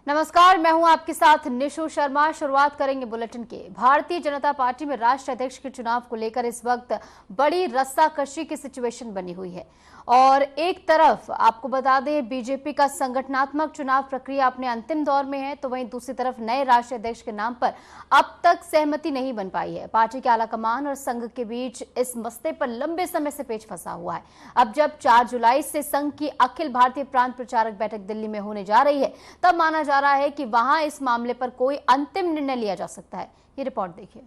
नमस्कार, मैं हूं आपके साथ निशु शर्मा। शुरुआत करेंगे बुलेटिन के। भारतीय जनता पार्टी में राष्ट्रीय अध्यक्ष के चुनाव को लेकर इस वक्त बड़ी रस्साकशी की सिचुएशन बनी हुई है और एक तरफ आपको बता दें बीजेपी का संगठनात्मक चुनाव प्रक्रिया अपने अंतिम दौर में है, तो वहीं दूसरी तरफ नए राष्ट्रीय अध्यक्ष के नाम पर अब तक सहमति नहीं बन पाई है। पार्टी के आलाकमान और संघ के बीच इस मसले पर लंबे समय से पेच फंसा हुआ है। अब जब 4 जुलाई से संघ की अखिल भारतीय प्रांत प्रचारक बैठक दिल्ली में होने जा रही है, तब माना जा रहा है कि वहां इस मामले पर कोई अंतिम निर्णय लिया जा सकता है। ये रिपोर्ट देखिए।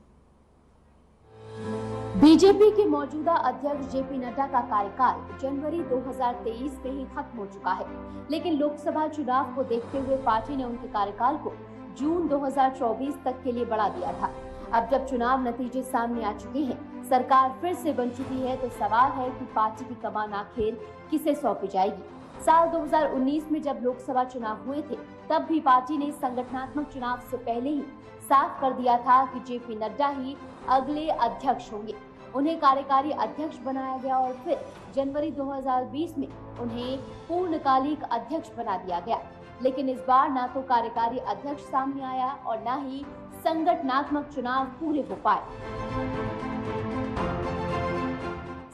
बीजेपी के मौजूदा अध्यक्ष जेपी नड्डा का कार्यकाल जनवरी 2023 में ही खत्म हो चुका है, लेकिन लोकसभा चुनाव को देखते हुए पार्टी ने उनके कार्यकाल को जून 2024 तक के लिए बढ़ा दिया था। अब जब चुनाव नतीजे सामने आ चुके हैं, सरकार फिर से बन चुकी है, तो सवाल है कि पार्टी की कमान आखिर किसे सौंपी जाएगी। साल 2019 में जब लोकसभा चुनाव हुए थे, तब भी पार्टी ने संगठनात्मक चुनाव से पहले ही साफ कर दिया था कि जेपी नड्डा ही अगले अध्यक्ष होंगे। उन्हें कार्यकारी अध्यक्ष बनाया गया और फिर जनवरी 2020 में उन्हें पूर्णकालिक अध्यक्ष बना दिया गया। लेकिन इस बार ना तो कार्यकारी अध्यक्ष सामने आया और ना ही संगठनात्मक चुनाव पूरे हो पाए।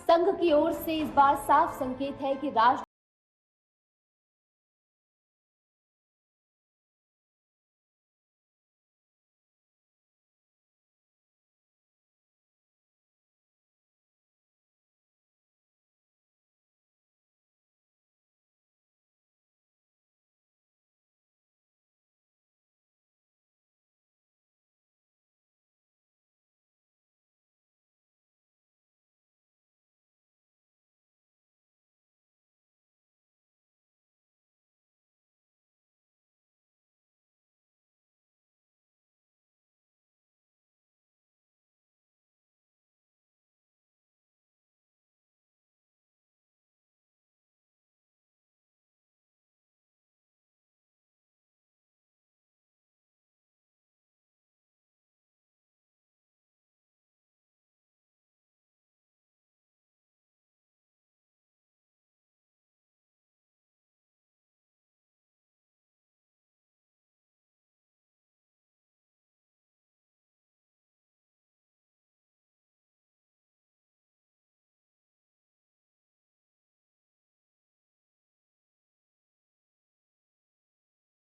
संघ की ओर से इस बार साफ संकेत है कि राष्ट्र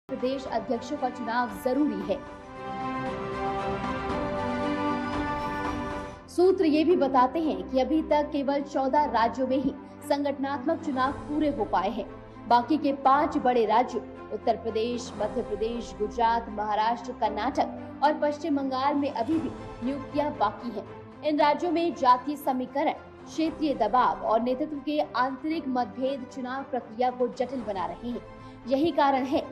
प्रदेश अध्यक्षों का चुनाव जरूरी है। सूत्र ये भी बताते हैं कि अभी तक केवल 14 राज्यों में ही संगठनात्मक चुनाव पूरे हो पाए हैं। बाकी के 5 बड़े राज्यों उत्तर प्रदेश, मध्य प्रदेश, गुजरात, महाराष्ट्र, कर्नाटक और पश्चिम बंगाल में अभी भी नियुक्तियां बाकी हैं। इन राज्यों में जातीय समीकरण, क्षेत्रीय दबाव और नेतृत्व के आंतरिक मतभेद चुनाव प्रक्रिया को जटिल बना रहे हैं। यही कारण है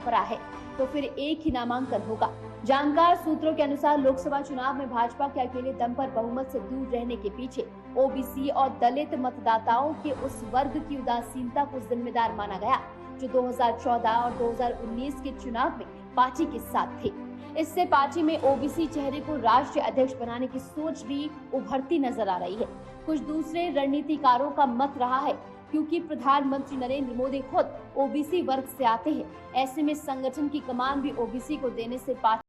परंपरा है तो फिर एक ही नामांकन होगा। जानकार सूत्रों के अनुसार लोकसभा चुनाव में भाजपा के अकेले दम पर बहुमत से दूर रहने के पीछे ओबीसी और दलित मतदाताओं के उस वर्ग की उदासीनता को जिम्मेदार माना गया जो 2014 और 2019 के चुनाव में पार्टी के साथ थे। इससे पार्टी में ओबीसी चेहरे को राष्ट्रीय अध्यक्ष बनाने की सोच भी उभरती नजर आ रही है। कुछ दूसरे रणनीतिकारों का मत रहा है क्योंकि प्रधानमंत्री नरेंद्र मोदी खुद ओबीसी वर्ग से आते हैं, ऐसे में संगठन की कमान भी ओबीसी को देने से पार्टी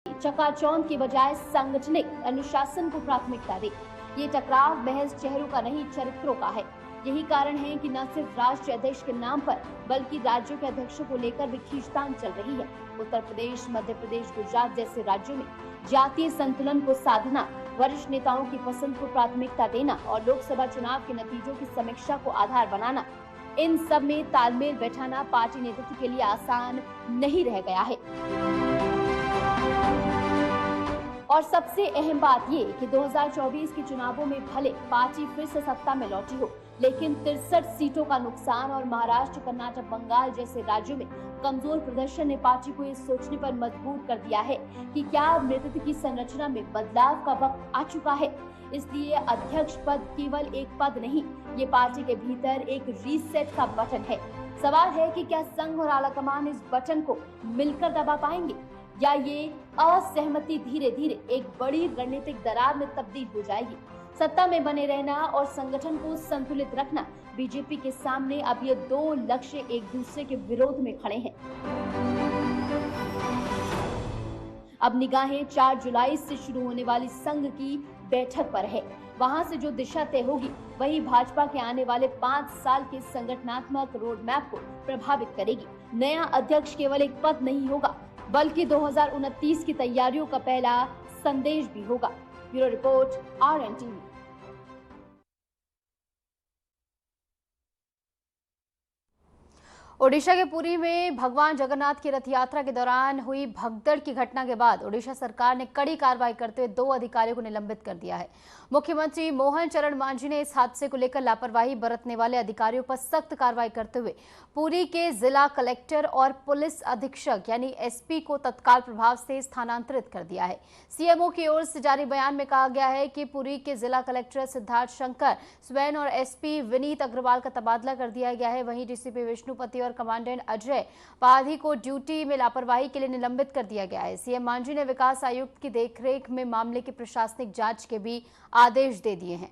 चकाचौंध के बजाय सांगठनिक अनुशासन को प्राथमिकता दे। ये टकराव महज चेहरों का नहीं, चरित्रों का है। यही कारण है कि न सिर्फ राष्ट्रीय अध्यक्ष के नाम पर बल्कि राज्यों के अध्यक्षों को लेकर भी खींचतान चल रही है। उत्तर प्रदेश, मध्य प्रदेश, गुजरात जैसे राज्यों में जातीय संतुलन को साधना, वरिष्ठ नेताओं की पसंद को प्राथमिकता देना और लोकसभा चुनाव के नतीजों की समीक्षा को आधार बनाना, इन सब में तालमेल बैठाना पार्टी नेतृत्व के लिए आसान नहीं रह गया है। और सबसे अहम बात ये कि 2024 के चुनावों में भले पार्टी फिर से सत्ता में लौटी हो, लेकिन 63 सीटों का नुकसान और महाराष्ट्र, कर्नाटक, बंगाल जैसे राज्यों में कमजोर प्रदर्शन ने पार्टी को ये सोचने पर मजबूर कर दिया है कि क्या नेतृत्व की संरचना में बदलाव का वक्त आ चुका है। इसलिए अध्यक्ष पद केवल एक पद नहीं, ये पार्टी के भीतर एक रीसेट का बटन है। सवाल है कि क्या संघ और आलाकमान इस बटन को मिलकर दबा पाएंगे या ये असहमति धीरे धीरे एक बड़ी रणनीतिक दरार में तब्दील हो जाएगी। सत्ता में बने रहना और संगठन को संतुलित रखना, बीजेपी के सामने अब ये दो लक्ष्य एक दूसरे के विरोध में खड़े हैं। अब निगाहें 4 जुलाई से शुरू होने वाली संघ की बैठक पर है। वहां से जो दिशा तय होगी वही भाजपा के आने वाले 5 साल के संगठनात्मक रोड मैप को प्रभावित करेगी। नया अध्यक्ष केवल एक पद नहीं होगा बल्कि 2029 की तैयारियों का पहला संदेश भी होगा। Bureau report, RNTV। ओडिशा के पुरी में भगवान जगन्नाथ की रथ यात्रा के दौरान हुई भगदड़ की घटना के बाद ओडिशा सरकार ने कड़ी कार्रवाई करते हुए 2 अधिकारियों को निलंबित कर दिया है। मुख्यमंत्री मोहन चरण मांझी ने इस हादसे को लेकर लापरवाही बरतने वाले अधिकारियों पर सख्त कार्रवाई करते हुए पुरी के जिला कलेक्टर और पुलिस अधीक्षक यानी SP को तत्काल प्रभाव से स्थानांतरित कर दिया है। CMO की ओर से जारी बयान में कहा गया है कि पुरी के जिला कलेक्टर सिद्धार्थ शंकर स्वैन और SP विनीत अग्रवाल का तबादला कर दिया गया है। वहीं DCP विष्णुपति और कमांडेंट अजय पाधी को ड्यूटी में लापरवाही के लिए निलंबित कर दिया गया है। CM मांझी ने विकास आयुक्त की देखरेख में मामले की प्रशासनिक जांच के भी आदेश दे दिए हैं।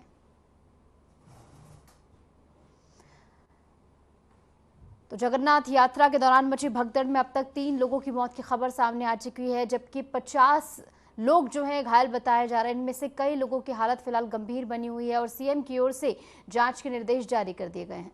तो जगन्नाथ यात्रा के दौरान मची भगदड़ में अब तक 3 लोगों की मौत की खबर सामने आ चुकी है, जबकि 50 लोग जो हैं घायल बताए जा रहे हैं। इनमें से कई लोगों की हालत फिलहाल गंभीर बनी हुई है और CM की ओर से जांच के निर्देश जारी कर दिए गए हैं।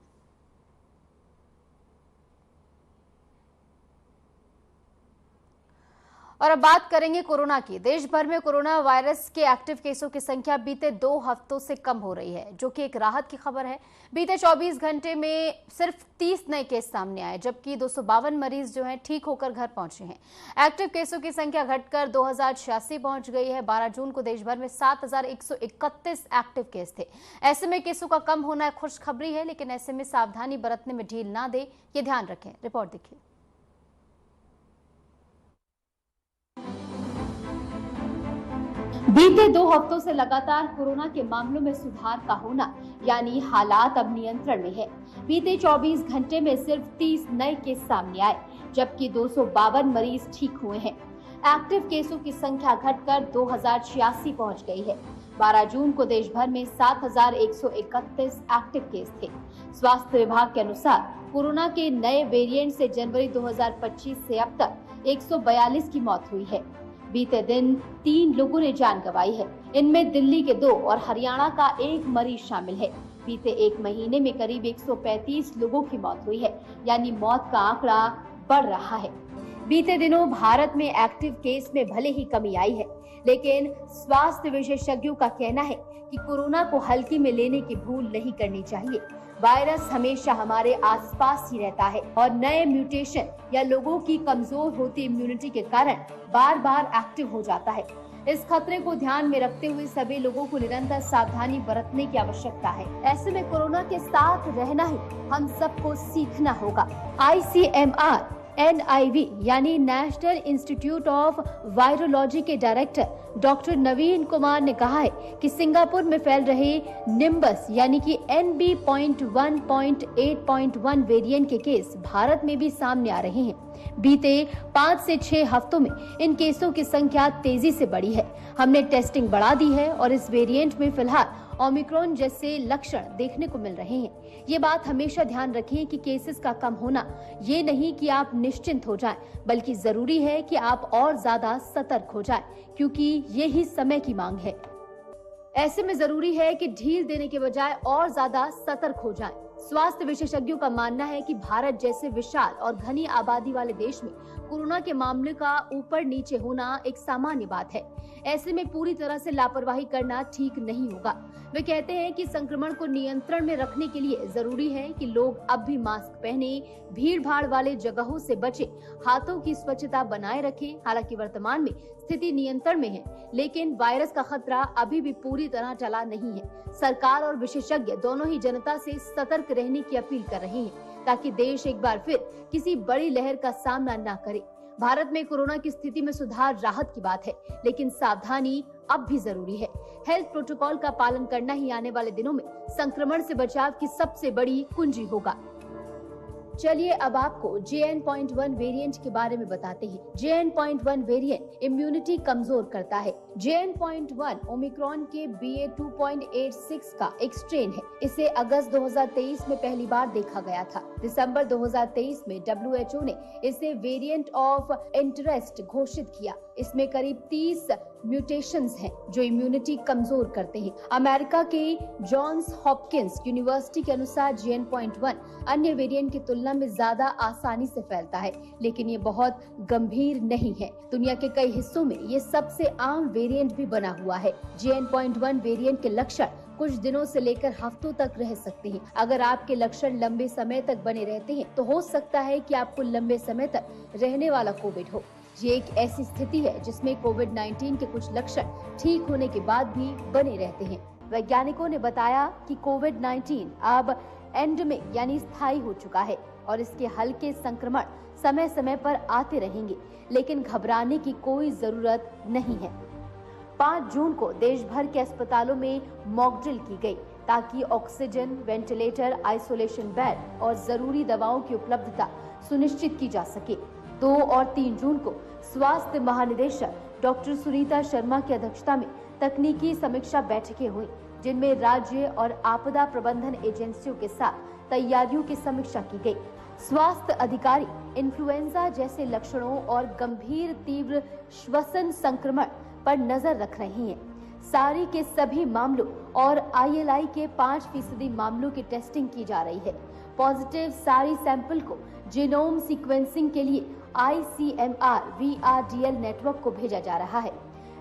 और अब बात करेंगे कोरोना की। देश भर में कोरोना वायरस के एक्टिव केसों की संख्या बीते 2 हफ्तों से कम हो रही है, जो कि एक राहत की खबर है। बीते 24 घंटे में सिर्फ 30 नए केस सामने आए, जबकि 252 मरीज जो हैं ठीक होकर घर पहुंचे हैं। एक्टिव केसों की संख्या घटकर 2086 पहुंच गई है। 12 जून को देश भर में 7131 एक्टिव केस थे। ऐसे में केसों का कम होना एक खुशखबरी है, लेकिन ऐसे में सावधानी बरतने में ढील ना दे, ये ध्यान रखें। रिपोर्ट देखिए। बीते 2 हफ्तों से लगातार कोरोना के मामलों में सुधार का होना, यानी हालात अब नियंत्रण में है। बीते 24 घंटे में सिर्फ 30 नए केस सामने आए, जबकि 252 मरीज ठीक हुए हैं। एक्टिव केसों की संख्या घटकर 2086 पहुंच गई है। 12 जून को देश भर में 7131 एक्टिव केस थे। स्वास्थ्य विभाग के अनुसार कोरोना के नए वेरिएंट से जनवरी 2025 से अब तक 142 की मौत हुई है। बीते दिन 3 लोगों ने जान गंवाई है। इनमें दिल्ली के 2 और हरियाणा का 1 मरीज शामिल है। बीते 1 महीने में करीब 135 लोगों की मौत हुई है, यानी मौत का आंकड़ा बढ़ रहा है। बीते दिनों भारत में एक्टिव केस में भले ही कमी आई है, लेकिन स्वास्थ्य विशेषज्ञों का कहना है कि कोरोना को हल्के में लेने की भूल नहीं करनी चाहिए। वायरस हमेशा हमारे आसपास ही रहता है और नए म्यूटेशन या लोगों की कमजोर होती इम्यूनिटी के कारण बार बार एक्टिव हो जाता है। इस खतरे को ध्यान में रखते हुए सभी लोगों को निरंतर सावधानी बरतने की आवश्यकता है। ऐसे में कोरोना के साथ रहना ही हम सबको सीखना होगा। ICMR NIV यानी नेशनल इंस्टीट्यूट ऑफ वायरोलॉजी के डायरेक्टर डॉक्टर नवीन कुमार ने कहा है कि सिंगापुर में फैल रहे निम्बस यानी कि NB.1.8.1 वेरिएंट के केस भारत में भी सामने आ रहे हैं। बीते 5 से 6 हफ्तों में इन केसों की संख्या तेजी से बढ़ी है। हमने टेस्टिंग बढ़ा दी है और इस वेरिएंट में फिलहाल ओमिक्रॉन जैसे लक्षण देखने को मिल रहे हैं। ये बात हमेशा ध्यान रखें कि केसेस का कम होना ये नहीं कि आप निश्चिंत हो जाएं, बल्कि जरूरी है कि आप और ज्यादा सतर्क हो जाएं, क्योंकि यही समय की मांग है। ऐसे में जरूरी है कि ढील देने के बजाय और ज्यादा सतर्क हो जाएं। स्वास्थ्य विशेषज्ञों का मानना है कि भारत जैसे विशाल और घनी आबादी वाले देश में कोरोना के मामले का ऊपर नीचे होना एक सामान्य बात है। ऐसे में पूरी तरह से लापरवाही करना ठीक नहीं होगा। वे कहते हैं कि संक्रमण को नियंत्रण में रखने के लिए जरूरी है कि लोग अब भी मास्क पहने, भीड़ भाड़ वाले जगहों से बचे, हाथों की स्वच्छता बनाए रखें। हालांकि वर्तमान में स्थिति नियंत्रण में है, लेकिन वायरस का खतरा अभी भी पूरी तरह टला नहीं है। सरकार और विशेषज्ञ दोनों ही जनता से सतर्क रहने की अपील कर रहे हैं, ताकि देश एक बार फिर किसी बड़ी लहर का सामना न करे। भारत में कोरोना की स्थिति में सुधार राहत की बात है, लेकिन सावधानी अब भी जरूरी है। हेल्थ प्रोटोकॉल का पालन करना ही आने वाले दिनों में संक्रमण से बचाव की सबसे बड़ी कुंजी होगा। चलिए अब आपको JN.1 वेरिएंट के बारे में बताते हैं। JN.1 वेरिएंट इम्यूनिटी कमजोर करता है। JN.1 ओमिक्रॉन के BA.2.86 का एक स्ट्रेन है। इसे अगस्त 2023 में पहली बार देखा गया था। दिसंबर 2023 में WHO ने इसे वेरिएंट ऑफ इंटरेस्ट घोषित किया। इसमें करीब 30 म्यूटेशंस हैं जो इम्यूनिटी कमजोर करते हैं। अमेरिका के जॉन्स हॉपकिंस यूनिवर्सिटी के अनुसार JN.1 अन्य वेरिएंट की तुलना में ज्यादा आसानी से फैलता है, लेकिन ये बहुत गंभीर नहीं है। दुनिया के कई हिस्सों में ये सबसे आम वेरिएंट भी बना हुआ है। JN.1 वेरिएंट के लक्षण कुछ दिनों से लेकर हफ्तों तक रह सकते हैं। अगर आपके लक्षण लंबे समय तक बने रहते हैं, तो हो सकता है कि आपको लंबे समय तक रहने वाला कोविड हो। ये एक ऐसी स्थिति है जिसमें कोविड-19 के कुछ लक्षण ठीक होने के बाद भी बने रहते हैं। वैज्ञानिकों ने बताया कि कोविड-19 अब एंडेमिक यानी स्थायी हो चुका है और इसके हल्के संक्रमण समय समय पर आते रहेंगे, लेकिन घबराने की कोई जरूरत नहीं है। 5 जून को देश भर के अस्पतालों में मॉक ड्रिल की गई ताकि ऑक्सीजन, वेंटिलेटर, आइसोलेशन बेड और जरूरी दवाओं की उपलब्धता सुनिश्चित की जा सके। 2 और 3 जून को स्वास्थ्य महानिदेशक डॉक्टर सुनीता शर्मा की अध्यक्षता में तकनीकी समीक्षा बैठकें हुई, जिनमें राज्य और आपदा प्रबंधन एजेंसियों के साथ तैयारियों की समीक्षा की गई। स्वास्थ्य अधिकारी इन्फ्लुएंजा जैसे लक्षणों और गंभीर तीव्र श्वसन संक्रमण पर नजर रख रहे हैं। सारी के सभी मामलों और ILI के 5% मामलों की टेस्टिंग की जा रही है। पॉजिटिव सारी सैंपल को जीनोम सीक्वेंसिंग के लिए ICMR VRDL नेटवर्क को भेजा जा रहा है।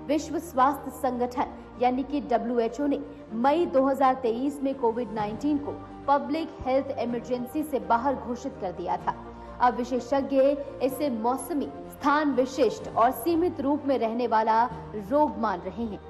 विश्व स्वास्थ्य संगठन यानी कि WHO ने मई 2023 में कोविड-19 को पब्लिक हेल्थ इमरजेंसी से बाहर घोषित कर दिया था। अब विशेषज्ञ इसे मौसमी, स्थान विशिष्ट और सीमित रूप में रहने वाला रोग मान रहे हैं।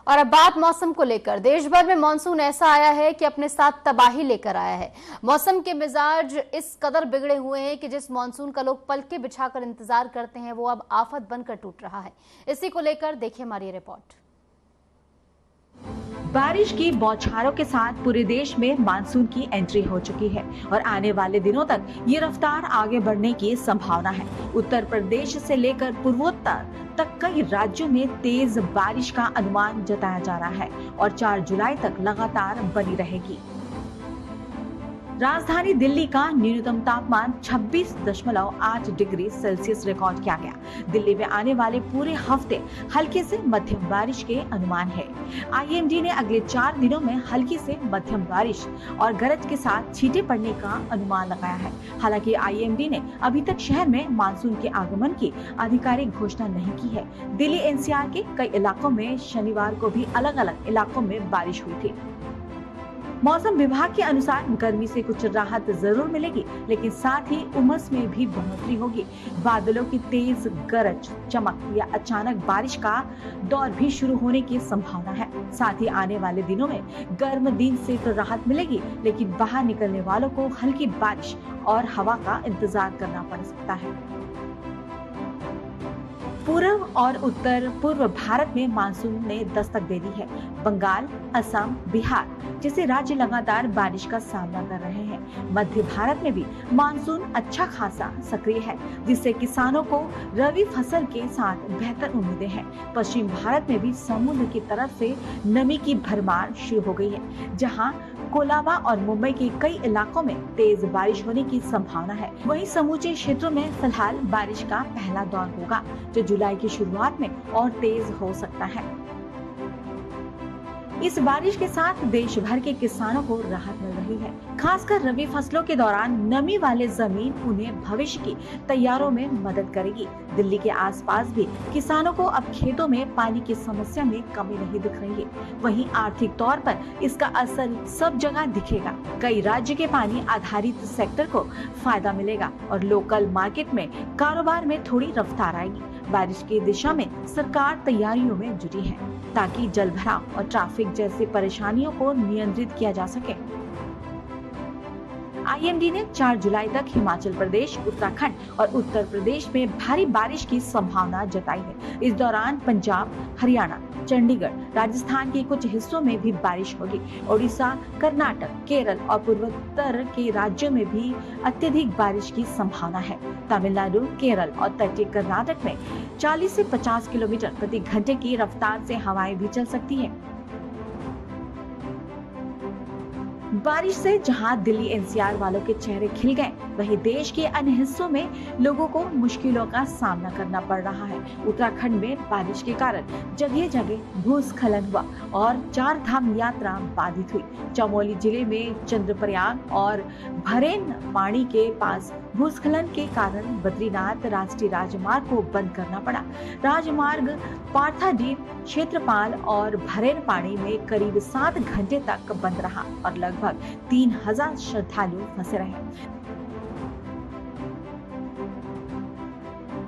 और अब बात मौसम को लेकर। देश भर में मानसून ऐसा आया है कि अपने साथ तबाही लेकर आया है। मौसम के मिजाज इस कदर बिगड़े हुए हैं कि जिस मानसून का लोग पलके बिछाकर इंतजार करते हैं वो अब आफत बनकर टूट रहा है। इसी को लेकर देखिए हमारी रिपोर्ट। बारिश की बौछारों के साथ पूरे देश में मानसून की एंट्री हो चुकी है और आने वाले दिनों तक ये रफ्तार आगे बढ़ने की संभावना है। उत्तर प्रदेश से लेकर पूर्वोत्तर तक कई राज्यों में तेज बारिश का अनुमान जताया जा रहा है और 4 जुलाई तक लगातार बनी रहेगी। राजधानी दिल्ली का न्यूनतम तापमान 26.8 डिग्री सेल्सियस रिकॉर्ड किया गया। दिल्ली में आने वाले पूरे हफ्ते हल्के से मध्यम बारिश के अनुमान है। आईएमडी ने अगले 4 दिनों में हल्की से मध्यम बारिश और गरज के साथ छींटे पड़ने का अनुमान लगाया है। हालांकि आईएमडी ने अभी तक शहर में मानसून के आगमन की आधिकारिक घोषणा नहीं की है। दिल्ली एनसीआर के कई इलाकों में शनिवार को भी अलग अलग इलाकों में बारिश हुई थी। मौसम विभाग के अनुसार गर्मी से कुछ राहत जरूर मिलेगी, लेकिन साथ ही उमस में भी बढ़ोतरी होगी। बादलों की तेज गरज, चमक या अचानक बारिश का दौर भी शुरू होने की संभावना है। साथ ही आने वाले दिनों में गर्म दिन से तो राहत मिलेगी, लेकिन बाहर निकलने वालों को हल्की बारिश और हवा का इंतजार करना पड़ सकता है। पूर्व और उत्तर पूर्व भारत में मानसून ने दस्तक दे दी है। बंगाल, असम, बिहार जैसे राज्य लगातार बारिश का सामना कर रहे हैं। मध्य भारत में भी मानसून अच्छा खासा सक्रिय है, जिससे किसानों को रबी फसल के साथ बेहतर उम्मीदें हैं। पश्चिम भारत में भी समुद्र की तरफ से नमी की भरमार शुरू हो गई है, जहां कोलाबा और मुंबई के कई इलाकों में तेज बारिश होने की संभावना है। वहीं समूचे क्षेत्रों में फिलहाल बारिश का पहला दौर होगा, जो जुलाई की शुरुआत में और तेज हो सकता है। इस बारिश के साथ देश भर के किसानों को राहत मिल रही है। खासकर रबी फसलों के दौरान नमी वाले जमीन उन्हें भविष्य की तैयारों में मदद करेगी। दिल्ली के आसपास भी किसानों को अब खेतों में पानी की समस्या में कमी नहीं दिख रही है। वहीं आर्थिक तौर पर इसका असर सब जगह दिखेगा। कई राज्य के पानी आधारित सेक्टर को फायदा मिलेगा और लोकल मार्केट में कारोबार में थोड़ी रफ्तार आएगी। बारिश की दिशा में सरकार तैयारियों में जुटी है, ताकि जलभराव और ट्रैफिक जैसी परेशानियों को नियंत्रित किया जा सके। आईएमडी ने 4 जुलाई तक हिमाचल प्रदेश, उत्तराखंड और उत्तर प्रदेश में भारी बारिश की संभावना जताई है। इस दौरान पंजाब, हरियाणा, चंडीगढ़, राजस्थान के कुछ हिस्सों में भी बारिश होगी। ओडिशा, कर्नाटक, केरल और पूर्वोत्तर के राज्यों में भी अत्यधिक बारिश की संभावना है। तमिलनाडु, केरल और तटीय कर्नाटक में 40 से 50 किलोमीटर प्रति घंटे की रफ्तार से हवाएं भी चल सकती है। बारिश से जहां दिल्ली एनसीआर वालों के चेहरे खिल गए, वहीं देश के अन्य हिस्सों में लोगों को मुश्किलों का सामना करना पड़ रहा है। उत्तराखंड में बारिश के कारण जगह जगह भूस्खलन हुआ और 4 धाम यात्रा बाधित हुई। चमोली जिले में चंद्रप्रयाग और भरेन पानी के पास भूस्खलन के कारण बद्रीनाथ राष्ट्रीय राजमार्ग को बंद करना पड़ा। राजमार्ग पार्थाडीह, क्षेत्रपाल और भरेन पानी में करीब 7 घंटे तक बंद रहा और लगभग 3000 श्रद्धालु फंसे रहे।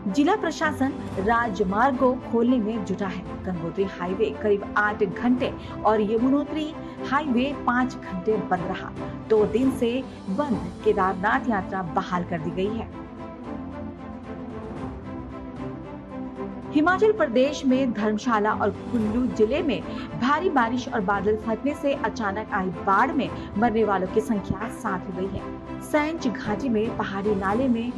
जिला प्रशासन राजमार्ग को खोलने में जुटा है। गंगोत्री हाईवे करीब 8 घंटे और यमुनोत्री हाईवे 5 घंटे बंद रहा। 2 दिन से बंद केदारनाथ यात्रा बहाल कर दी गई है। हिमाचल प्रदेश में धर्मशाला और कुल्लू जिले में भारी बारिश और बादल फटने से अचानक आई बाढ़ में मरने वालों की संख्या 7 हो गई है। सैंज घाटी में पहाड़ी नाले में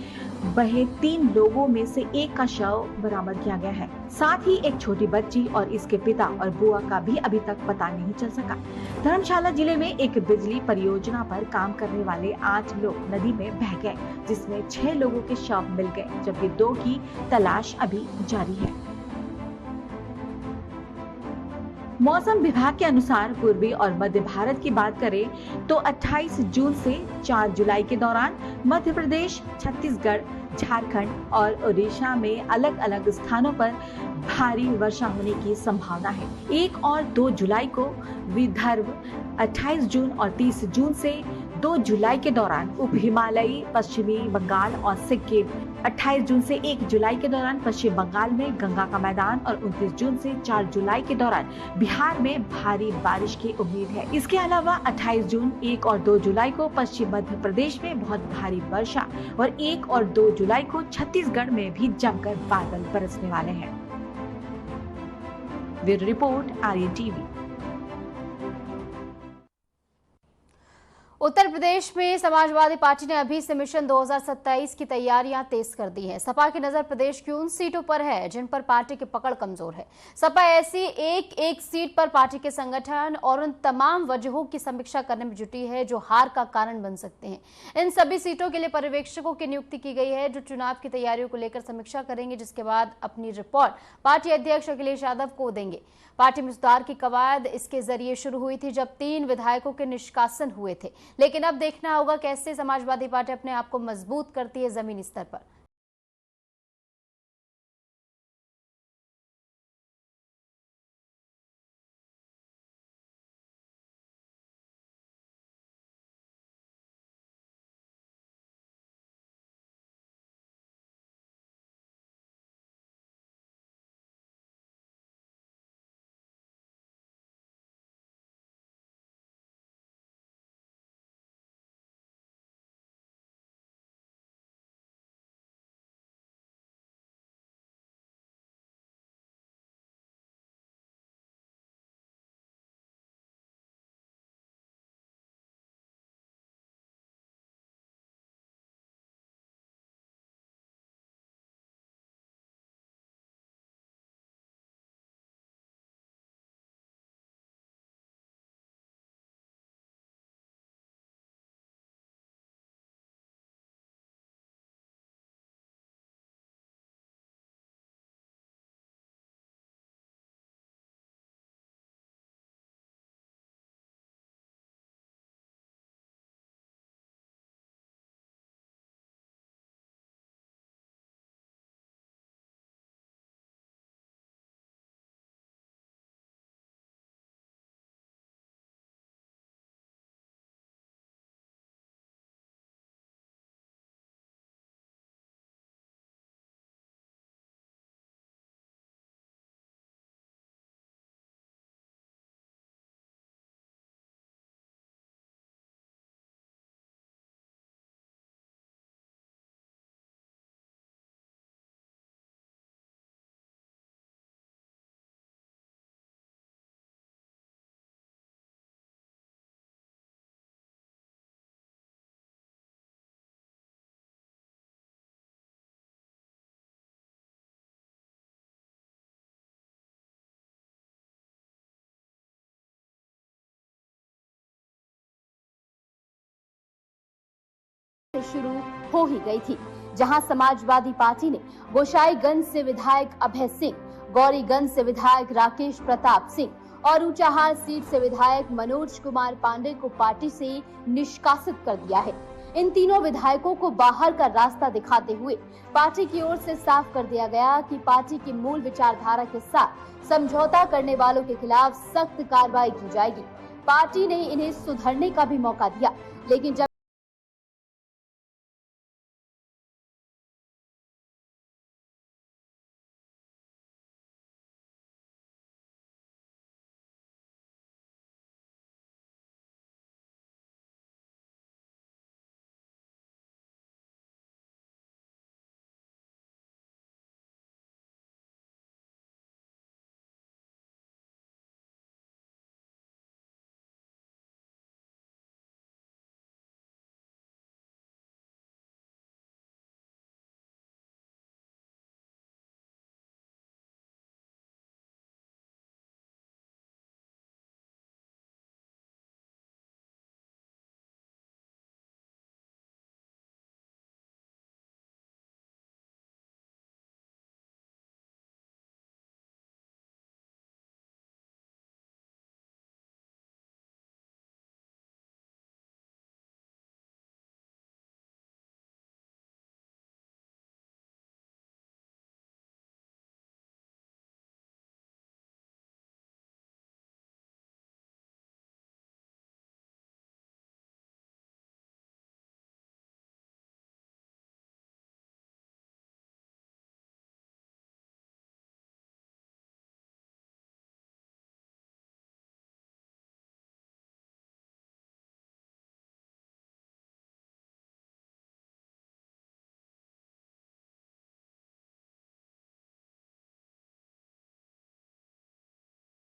बहे 3 लोगों में से एक का शव बरामद किया गया है। साथ ही एक छोटी बच्ची और इसके पिता और बुआ का भी अभी तक पता नहीं चल सका। धर्मशाला जिले में एक बिजली परियोजना पर काम करने वाले 8 लोग नदी में बह गए, जिसमें 6 लोगों के शव मिल गए, जबकि 2 की तलाश अभी जारी है। मौसम विभाग के अनुसार पूर्वी और मध्य भारत की बात करें तो 28 जून से 4 जुलाई के दौरान मध्य प्रदेश, छत्तीसगढ़, झारखंड और ओडिशा में अलग अलग स्थानों पर भारी वर्षा होने की संभावना है। 1 और 2 जुलाई को विदर्भ, 28 जून और 30 जून से 2 जुलाई के दौरान उप हिमालयी, पश्चिमी बंगाल और सिक्किम, 28 जून से 1 जुलाई के दौरान पश्चिम बंगाल में गंगा का मैदान और 29 जून से 4 जुलाई के दौरान बिहार में भारी बारिश की उम्मीद है। इसके अलावा 28 जून, 1 और 2 जुलाई को पश्चिम मध्य प्रदेश में बहुत भारी वर्षा और 1 और 2 जुलाई को छत्तीसगढ़ में भी जमकर बादल बरसने वाले हैं। Bureau report, Aryan TV. Uttar Pradesh में समाजवादी पार्टी ने अभी से मिशन 2027 की तैयारियां तेज कर दी है। सपा की नजर प्रदेश की उन सीटों पर है जिन पर पार्टी की पकड़ कमजोर है। सपा ऐसी एक एक सीट पर पार्टी के संगठन और उन तमाम वजहों की समीक्षा करने में जुटी है जो हार का कारण बन सकते हैं। इन सभी सीटों के लिए पर्यवेक्षकों की नियुक्ति की गई है जो चुनाव की तैयारियों को लेकर समीक्षा करेंगे, जिसके बाद अपनी रिपोर्ट पार्टी अध्यक्ष अखिलेश यादव को देंगे। पार्टी में सुधार की कवायद इसके जरिए शुरू हुई थी जब 3 विधायकों के निष्कासन हुए थे, लेकिन अब देखना होगा कैसे समाजवादी पार्टी अपने आप को मजबूत करती है जमीनी स्तर पर। शुरू हो ही गई थी, जहां समाजवादी पार्टी ने गोसाईगंज से विधायक अभय सिंह, गौरीगंज से विधायक राकेश प्रताप सिंह और ऊंचाहार सीट से विधायक मनोज कुमार पांडे को पार्टी से निष्कासित कर दिया है। इन तीनों विधायकों को बाहर का रास्ता दिखाते हुए पार्टी की ओर से साफ कर दिया गया कि पार्टी की मूल विचारधारा के साथ समझौता करने वालों के खिलाफ सख्त कार्रवाई की जाएगी। पार्टी ने इन्हें सुधरने का भी मौका दिया, लेकिन जब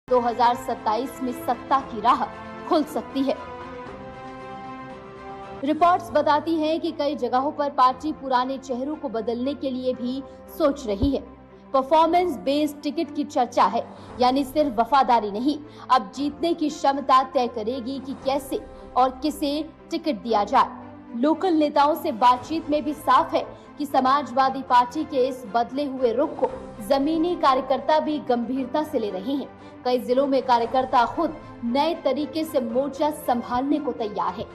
2027 में सत्ता की राह खुल सकती है। रिपोर्ट्स बताती हैं कि कई जगहों पर पार्टी पुराने चेहरों को बदलने के लिए भी सोच रही है। परफॉर्मेंस बेस्ड टिकट की चर्चा है, यानी सिर्फ वफादारी नहीं, अब जीतने की क्षमता तय करेगी कि कैसे और किसे टिकट दिया जाए। लोकल नेताओं से बातचीत में भी साफ है कि समाजवादी पार्टी के इस बदले हुए रुख को जमीनी कार्यकर्ता भी गंभीरता से ले रहे हैं। कई जिलों में कार्यकर्ता खुद नए तरीके से मोर्चा संभालने को तैयार है।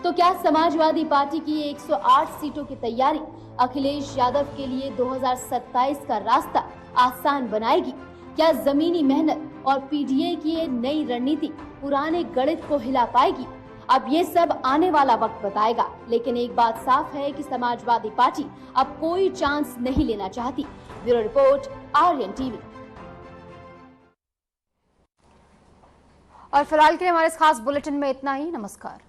तो क्या समाजवादी पार्टी की 108 सीटों की तैयारी अखिलेश यादव के लिए 2027 का रास्ता आसान बनाएगी? क्या जमीनी मेहनत और पीडीए की ये नई रणनीति पुराने गणित को हिला पाएगी? अब ये सब आने वाला वक्त बताएगा, लेकिन एक बात साफ है कि समाजवादी पार्टी अब कोई चांस नहीं लेना चाहती। Bureau report, Aryan TV. और फिलहाल के लिए हमारे इस खास बुलेटिन में इतना ही। नमस्कार।